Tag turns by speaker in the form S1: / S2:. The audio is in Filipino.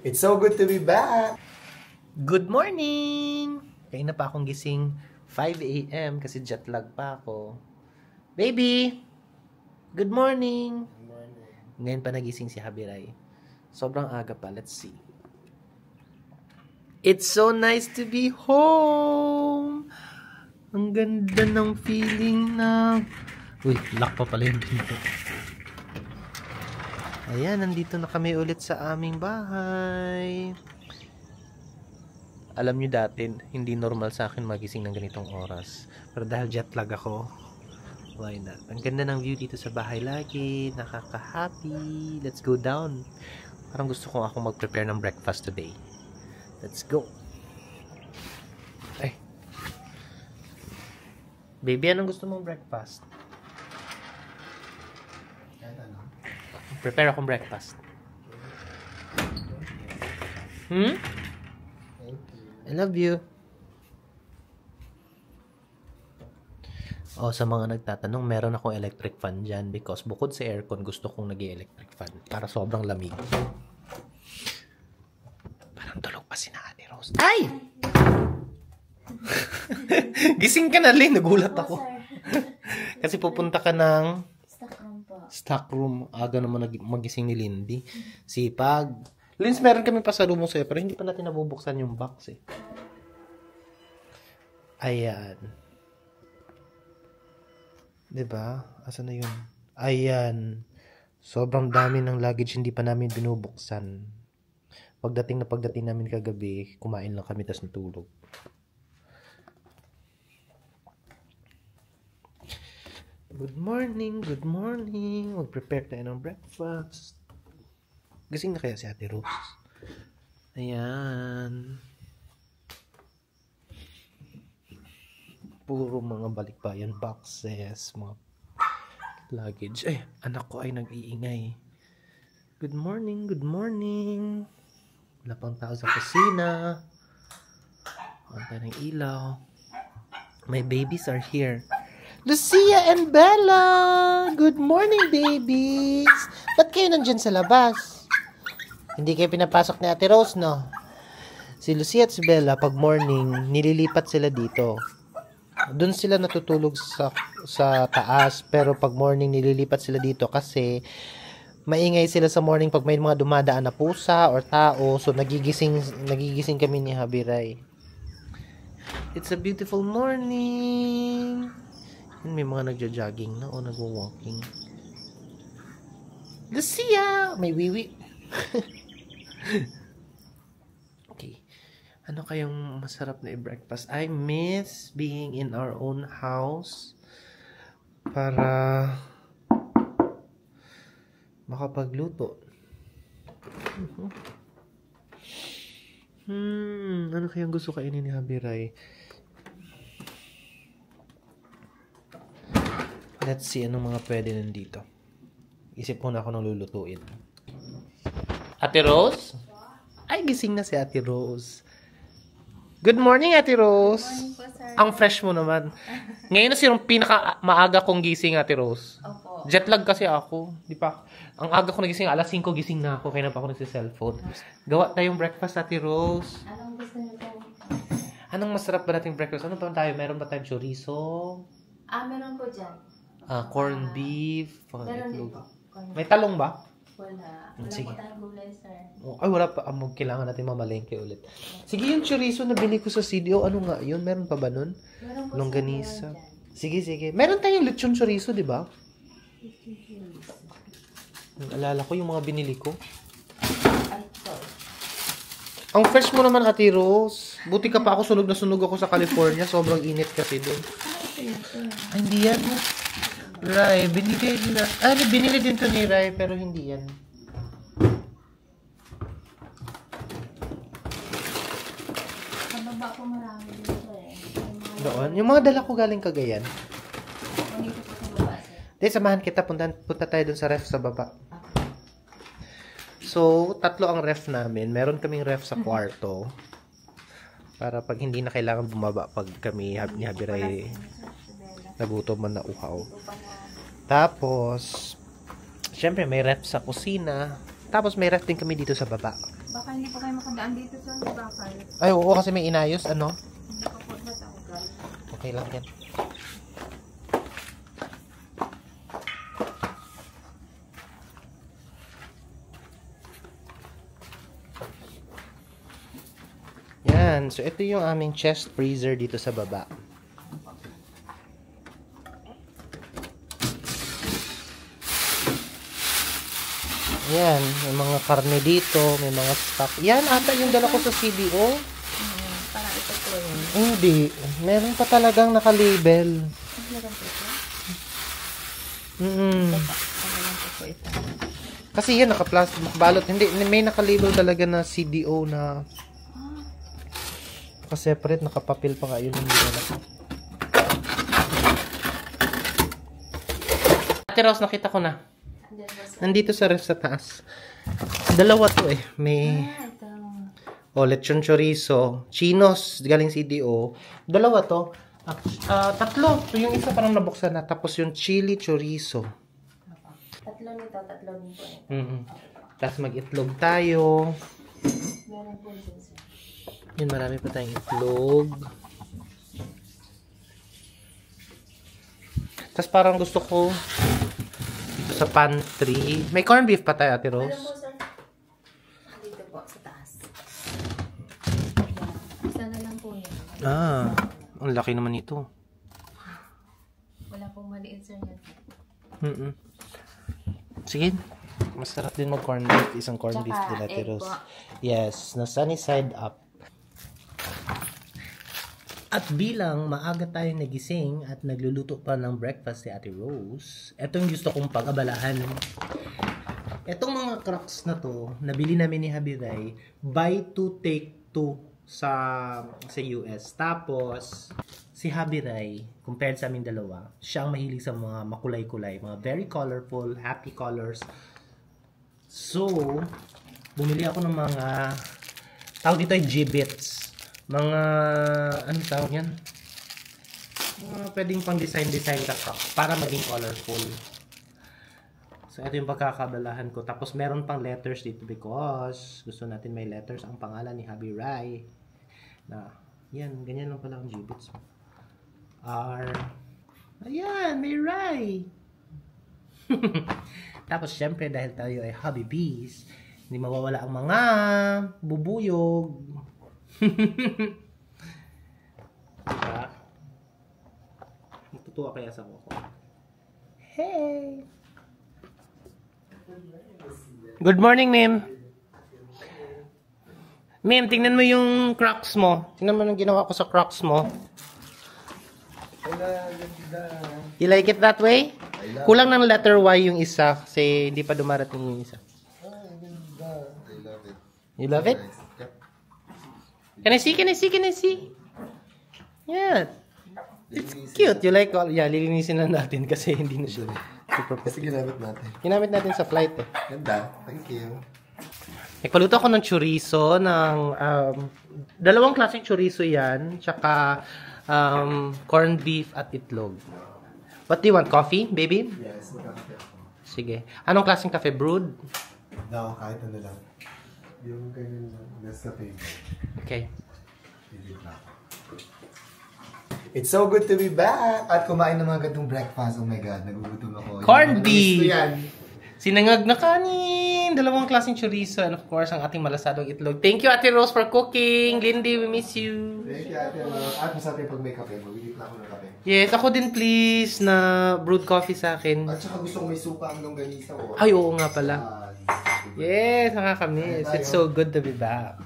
S1: It's so good to be back!
S2: Good morning! Kaya na pa akong gising 5 a.m. kasi jet lag pa ako. Baby! Good morning!
S1: Good morning.
S2: Ngayon pa nagising si Habiray. Sobrang aga pa. Let's see. It's so nice to be home! Ang ganda ng feeling na... Uy, lock pa pala yung pinto. Ayan, nandito na kami ulit sa aming bahay. Alam nyo dati, hindi normal sa akin magising ng ganitong oras. Pero dahil jet lag ako, why not? Ang ganda ng view dito sa bahay lagi. Nakaka-happy. Let's go down. Parang gusto ko akong mag-prepare ng breakfast today. Let's go. Ay. Baby, anong gusto mong breakfast? Prepare akong breakfast. I love you. Oh, sa mga nagtatanong, meron akong electric fan dyan because bukod sa aircon, gusto kong nag-electric fan para sobrang lamig. Parang tulog pa si Ate Rose. Ay! Gising ka na, Lynn. Nagulat ako. Kasi pupunta ka ng stock room. Aga naman magising ni Lindy. Sipag. Lins, meron kami pasalubong sa'yo pero hindi pa natin nabubuksan yung box eh. Ayan. Diba? Asa na yun? Ayan. Sobrang dami ng luggage hindi pa namin binubuksan. Pagdating namin kagabi, kumain lang kami tas natulog. Good morning, good morning. Mag-prepare tayo ng breakfast. Gising na kaya si Ate Rose? Ayan. Puro mga balikbayan boxes, mga luggage. Ay, anak ko ay nag-iingay. Good morning, good morning. Wala pang tao sa kusina. Wala ng ilaw. My babies are here. Lucia and Bella! Good morning, babies! Ba't kayo nandyan sa labas? Hindi kayo pinapasok ni Ate Rose, no? Si Lucia at si Bella, pag morning, nililipat sila dito. Doon sila natutulog sa taas, pero pag morning, nililipat sila dito kasi maingay sila sa morning pag may mga dumadaan na pusa or tao. So, nagigising kami ni Habiray. It's a beautiful morning! May mga nagja-jogging na o nagwo-walking. Lucia! May wiwi. Okay. Ano kayong masarap na i-breakfast? I miss being in our own house para makapagluto. Ano kayang gusto kainin ni Habiray? Let's see anong mga pwede nandito. Isip muna ako ng lulutuin. Ate Rose? Ay, gising na si Ate Rose. Good morning, Ate Rose.
S3: Good morning po, sir.
S2: Ang fresh mo naman. Ngayon na yung pinaka-maaga kong gising, Ate Rose.
S3: Opo.
S2: Jet lag kasi ako. Di pa. Ang aga ko nagising, alas 5 gising na ako. Kaya na pa ako nagsi-cellphone. Gawa tayong breakfast, Ate Rose.
S3: Anong gusto niyo po?
S2: Anong masarap ba nating breakfast? Ano ba tayo? Meron ba tayong chorizo?
S3: Meron po dyan.
S2: Corned beef.
S3: Meron din po.
S2: May talong ba?
S3: Wala. Wala
S2: Sige.
S3: po tayong gulay, sir.
S2: Ay, wala pa. Kailangan natin mamalengke ulit. Sige, yung chorizo na bili ko sa CDO, ano nga yun? Meron pa ba nun?
S3: Meron po
S2: Longganisa.
S3: meron dyan.
S2: Sige, sige. Meron tayong lechon chorizo, di ba? Alala ko yung mga binili ko.
S3: Ay, sorry.
S2: Ang fresh mo naman, Ate Rose. Buti ka pa ako, sunog na sunog ako sa California. Sobrang init kasi doon. Ay, hindi yan. Rai, binili din to ni Rai, pero hindi yan.
S3: Sa baba po marami dito eh.
S2: Doon. Yung mga dala ko galing Cagayan.
S3: Nandito po sa baba, sir.
S2: Di, samahan kita. Punta tayo dun sa ref sa baba. So, 3 ang ref namin. Meron kaming ref sa kwarto. Para pag hindi na kailangan bumaba pag kami ni Habiray nagutom man na uhaw. Tapos, syempre may ref sa kusina. Tapos may ref din kami dito sa baba.
S3: Baka hindi pa kayo makadaan dito sa bakal.
S2: Ay, oo, kasi may inayos, ano?
S3: Nakapot na tawag.
S2: Okay lang yan. Yan. So, ito yung aming chest freezer dito sa baba. Yan. May mga karne dito. May mga stock. Yan ata yung dala ko sa CDO.
S3: Parang ito po yun.
S2: Hindi. Meron pa talagang nakalabel.
S3: Meron po ito?
S2: Mm-mm.
S3: Meron po ito.
S2: Kasi yan, naka-plastic, balot. Hindi, may nakalabel talaga na CDO na naka-separate, nakapapil pa nga yun. Hindi na. Ate Rose, nakita ko na. Nandito sa ref sa taas. Dalawa to eh. May lechon chorizo, chinos, galing CDO. Dalawa to. Tatlo. Yung isa parang nabuksan na. Tapos yung chili chorizo.
S3: Tatlo nito, tatlo nito.
S2: Tapos mag-itlog tayo.
S3: Meron po dyan sir.
S2: Yun, marami pa tayong itlog. Tapos parang gusto ko dito sa pantry. May corned beef pa tayo, Ate Rose.
S3: Meron po sir. Dito po, sa taas. Isa na lang po yan.
S2: Ang laki naman ito.
S3: Wala pong maliit sir yan.
S2: Sige. Masarap din mag corned beef. Isang corned beef din, Ate Rose. Yes, na sunny side up. At bilang maaga tayo nagising at nagluluto pa ng breakfast si Ate Rose, ito yung gusto kong pag-abalahan. Etong mga Crocs na to, nabili namin ni Habiray, buy 2 take 2 sa US. Tapos, si Habiray, compared sa aming dalawa, siya ang mahilig sa mga makulay-kulay, mga very colorful, happy colors. So, bumili ako ng mga, tawag dito ay Jibbits. Mga, anong tawag yan? Mga pwedeng pang design ka para maging colorful. So, ito yung pagkakabalahan ko. Tapos, meron pang letters dito because gusto natin may letters ang pangalan ni Habi Rai. Na, yan, ganyan lang pala ang Jibbits. R. Ayan, may Rai. Tapos, syempre, dahil tayo ay hobby bees, hindi mawawala ang mga bubuyog. Diba? Natutuwa kaya sa ko. Hey! Good morning, Mim. Mim, tingnan mo yung Crocs mo. Tingnan mo yung ginawa ko sa Crocs mo. You like it that way? Kulang ng letter Y yung isa kasi hindi pa dumarating yung isa. You love it? Can I see? Can I see? Can I see? Yeah. It's cute. You like all? Yeah, lilinisin na natin kasi hindi na siya super.
S1: Kasi ginamit natin.
S2: Ginamit natin sa flight eh.
S1: Ganda. Thank you.
S2: Nagpaluto ako ng chorizo, ng dalawang klaseng chorizo yan, tsaka corned beef at itlog. What do you want? Coffee, baby?
S1: Yes, magkakape ako.
S2: Sige. Anong klaseng cafe? Brewed?
S1: No, kahit ano lang. Yung ganyan lang. Nasa favorite.
S2: Okay.
S1: It's so good to be back! At kumain ng mga gantong breakfast. Oh my God, nagugutom ako.
S2: Corned beef!
S1: Gusto yan.
S2: Sinangag na kanin! Dalawang klaseng chorizo and of course, ang ating malasadong itlog. Thank you, Ate Rose, for cooking! Lindy, we miss you!
S1: Thank you, Ate Rose. At masarap yung pag may kape. Mabigit na ako ng kape.
S2: Yes, ako din please na brewed coffee sa akin.
S1: At saka gusto ko may suka ang longganisa.
S2: Ay, oo nga pala. Yes, nakakamiss. It's so good to be back.